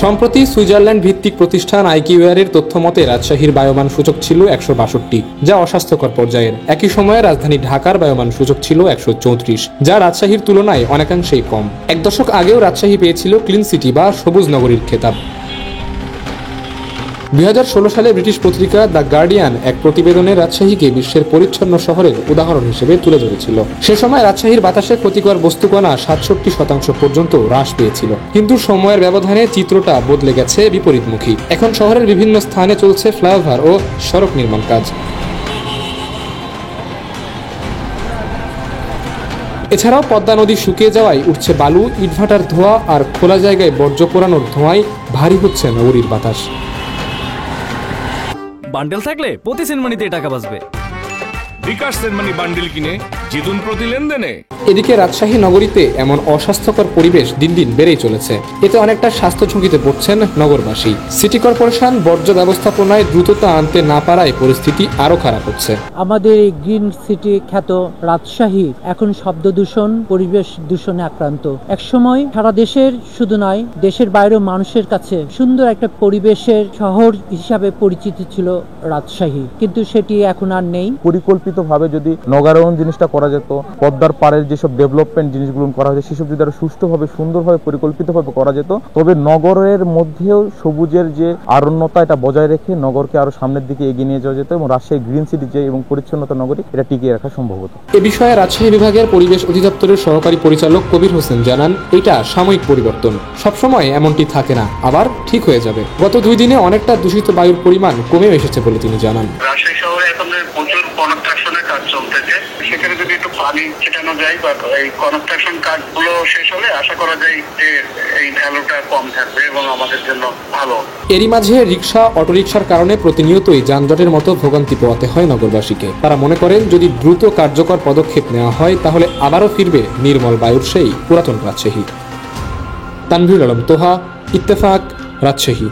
সম্প্রতি সুইজারল্যান্ড ভিত্তিক প্রতিষ্ঠান আইকিউআরের তথ্য মতে রাজশাহীর বায়ুমান সূচক ছিল 162, যা অস্বাস্থ্যকর পর্যায়ের। একই সময়ে রাজধানী ঢাকার বায়ুমান সূচক ছিল 134, যা রাজশাহীর তুলনায় অনেকাংশেই কম। এক দশক আগেও রাজশাহী পেয়েছিল ক্লিন সিটি বা সবুজ নগরীর খেতাব। 2016 সালে ব্রিটিশ পত্রিকা দ্য গার্ডিয়ান এক প্রতিবেদনে রাজশাহীকে বিশ্বের পরিচ্ছন্ন শহরের উদাহরণ হিসেবে তুলে ধরেছিল। সে সময় রাজশাহীর বাতাসে ক্ষতিকর বস্তুকণা 67% পর্যন্ত হ্রাস পেয়েছিল। কিন্তু সময়ের ব্যবধানে চিত্রটা বদলে গেছে বিপরীতমুখী। এখন শহরের বিভিন্ন স্থানে চলছে ফ্লাইওভার ও সড়ক নির্মাণ কাজ। এছাড়াও পদ্মা নদী শুকিয়ে যাওয়ায় উঠছে বালু, ইটভাটার ধোঁয়া আর খোলা জায়গায় বর্জ্য পোড়ানোর ধোঁয়ায় ভারী হচ্ছে নগরীর বাতাস। বান্ডেল থাকলে প্রতি সেনমানিতে টাকা বাঁচবে। বিকাশ সেনমানি বান্ডেল কিনে জিতুন প্রতি লেনদেনে। এদিকে রাজশাহী নগরীতে এমন অস্বাস্থ্যকর পরিবেশ দিন দিন বেড়েই চলেছে। এতে অনেকটা স্বাস্থ্য ঝুঁকিতে পড়ছেন নগরবাসী। সিটি কর্পোরেশন বর্জ্য ব্যবস্থাপনায় দ্রুততা আনতে না পারায় পরিস্থিতি আরো খারাপ হচ্ছে। আমাদের এই গ্রিন সিটি খ্যাত রাজশাহী এখন শব্দ দূষণ, পরিবেশ দূষণে আক্রান্ত। একসময় সারা দেশের শুধু নয়, দেশের বাইরেও মানুষের কাছে সুন্দর একটা পরিবেশের শহর হিসাবে পরিচিত ছিল রাজশাহী, কিন্তু সেটি এখন আর নেই। পরিকল্পিতভাবে যদি নগরায়ণ জিনিসটা করা যেত, পদ্মার পাড়ের যেসব ডেভেলপমেন্ট জিনিসগুলো করা হয়েছে সেসব যদি আরো সুষ্ঠুভাবে, সুন্দরভাবে, পরিকল্পিতভাবে করা যেত, তবে নগরের মধ্যেও সবুজের যে আরণ্যতা এটা বজায় রেখে নগরকে আরো সামনের দিকে এগিয়ে নিয়ে যাওয়া যেত এবং রাজশাহী গ্রিন সিটি যে এবং পরিচ্ছন্নতা নগরী এটা টিকিয়ে রাখা সম্ভব হতো। এ বিষয়ে রাজশাহী বিভাগের পরিবেশ অধিদপ্তরের সহকারী পরিচালক কবির হোসেন জানান, এটা সাময়িক পরিবর্তন, সবসময় এমনটি থাকে না, আবার ঠিক হয়ে যাবে। গত 2 দিনে অনেকটা দূষিত বায়ুর পরিমাণ কমে এসেছে বলে তিনি জানান। রাজশাহী শহরে এখন প্রচুর কনস্ট্রাকশনের কাজ চলতেছে, সেখানে যদি একটু পানি ছেটানো যায় বা এই কনস্ট্রাকশন কাজগুলো শেষ হলে আশা করা যায় যে এই ভ্যালুটা কম থাকবে এবং আমাদের জন্য ভালো। এরই মাঝে রিকশা, অটোরিকশার কারণে প্রতিনিয়তই যানজটের মতো ভোগান্তি পোহাতে হয় নগরবাসীকে। তারা মনে করেন, যদি দ্রুত কার্যকর পদক্ষেপ নেওয়া হয় তাহলে আবারও ফিরবে নির্মল বায়ুর সেই পুরাতন রাজশাহী। তানভীর আলম তোহা, ইত্তেফাক, রাজশাহী।